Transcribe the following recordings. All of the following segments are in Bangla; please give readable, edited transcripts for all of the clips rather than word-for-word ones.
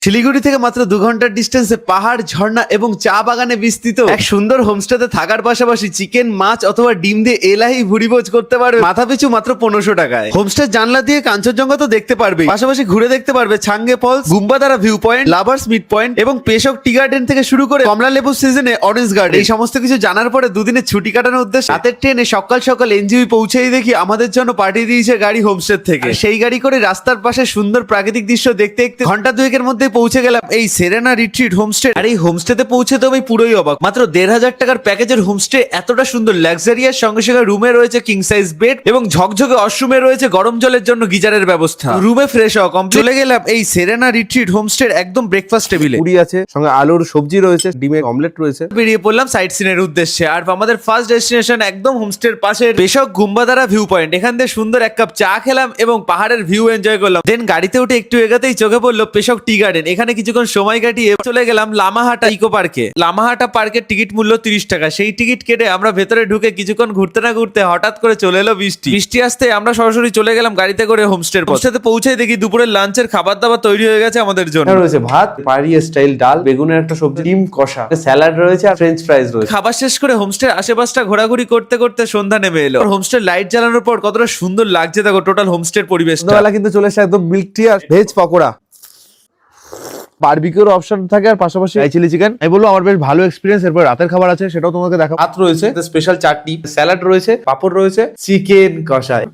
শিলিগুড়ি থেকে মাত্র 2 ঘন্টার ডিস্টেন্সে পাহাড়, ঝর্ণা এবং চা বাগানে বিস্তৃত এক সুন্দর হোমস্টেতে থাকার পাশাপাশি চিকেন, মাছ অথবা ডিম দিয়ে এলাহি ভুড়িভোজ করতে পারবে মাথা পিছু মাত্র 1500 টাকায়। হোমস্টের জানলা দিয়ে কাঞ্চনজঙ্ঘা তো দেখতে পারবে, পাশাপাশি ঘুরে দেখতে পারবে Changey falls, Gumbadara view point, lovers meet point এবং পেশক টি গার্ডেন থেকে শুরু করে কমলা লেবু সিজনে অরেঞ্জ গার্ডেন। এই সমস্ত কিছু জানার পরে দুদিনের ছুটি কাটানোর উদ্দেশ্যে রাতের ট্রেনে সকাল সকাল এনজিবি পৌঁছেই দেখি আমাদের জন্য পাঠিয়ে দিয়েছে গাড়ি হোমস্টে থেকে। সেই গাড়ি করে রাস্তার পাশে সুন্দর প্রাকৃতিক দৃশ্য দেখতে দেখতে ঘন্টা দুয়েকের মধ্যে পৌঁছে গেলাম এই সেরেনা রিট্রিট হোমস্টে। আর এই হোমস্টেতে পৌঁছে তো আমি পুরোই অবাক। মাত্র 1500 টাকার প্যাকেজের হোমস্টে এতটা সুন্দর লাক্সারিয়াস, সঙ্গে সঙ্গে রুমে রয়েছে কিং সাইজ বেড এবং ঝকঝকে ওয়াশরুমে রয়েছে গরম জলের জন্য গিজারের ব্যবস্থা। রুমে ফ্রেশ হওয়া কমপ্লিট, চলে গেলাম এই সেরেনা রিট্রিট হোমস্টের একদম ব্রেকফাস্ট টেবিলে। পুরি আছে, সঙ্গে আলুর সবজি রয়েছে, ডিমের অমলেট রয়েছে। বেরিয়ে পড়লাম সাইট সিনের উদ্দেশ্যে। আর আমাদের ফার্স্ট ডেস্টিনেশন একদম হোমস্টের পাশে পেশক গুম্বাদারা ভিউ পয়েন্ট। এখান থেকে সুন্দর এক কাপ চা খেলাম এবং পাহাড়ের ভিউ এনজয় করলাম। দেন গাড়িতে উঠে একটু এগাতেই চোখে পড়লো পেশক টি গার্ডেন। এখানে কিছুক্ষণ সময় কাটিয়ে চলে গেলাম লামাহাটা ইকো পার্কে। লামাহাটা পার্কের টিকিট মূল্য 30 টাকা। সেই টিকিট কেটে আমরা ভেতরে ঢুকে কিছুক্ষণ ঘুরতে না ঘুরতে হঠাৎ করে চলে এলো বৃষ্টি আসতে আমরা সরাসরি চলে গেলাম গাড়িতে করে হোমস্টের। হোমস্টেতে পৌঁছে দেখি দুপুরের লাঞ্চের খাবার দাবার তৈরি হয়ে গেছে আমাদের জন্য। এখানে রয়েছে ভাত, পাহাড়ি স্টাইল ডাল, বেগুনের একটা সবজি, ডিম কষা, স্যালাড রয়েছে আর ফ্রেঞ্চ ফ্রাইজ রয়েছে। খাবার শেষ করে হোমস্টের আশেপাশটা ঘোরাঘুরি করতে করতে সন্ধ্যা নেমে এলো। হোমস্টের লাইট জ্বালানোর পর কতটা সুন্দর লাগছে দেখো টোটাল হোমস্টের পরিবেশটা। সন্ধ্যাবেলা কিন্তু চলে এসে একদম মিল্ক টি আর ভেজ পকোড়া, বারবিকিউর অপশন থাকে আর পাশাপাশি চিলি চিকেন। আমি বলবো আমার বেশ ভালো এক্সপিরিয়েন্স। এরপর রাতের খাবার আছে, সেটাও তোমাকে দেখাবো। ভাত রয়েছে, স্পেশাল চাটনি, স্যালাড রয়েছে, পাপড় রয়েছে, চিকেন কষায়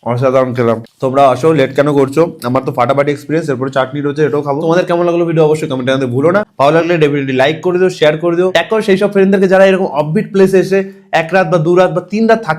অসাধারণ খেলাম। তোমরা আসো, লেট কেন করছো? আমার তো ফাটাফাটি এক্সপিরিয়েন্স। এরপর চাটনি রয়েছে, এটাও খাবো। তোমাদের কেমন লাগলো ভিডিও অবশ্যই কমেন্টে জানাতে ভুলো না। ভালো লাগলে ডেফিনেটলি লাইক করে দিও, শেয়ার করে দিও। ট্যাগ করো সেই সব ফ্রেন্ডদেরকে যারা এরকম অফবিট প্লেসে এসে 1 রাত বা 2 রাত বা 3 রাত থাকে।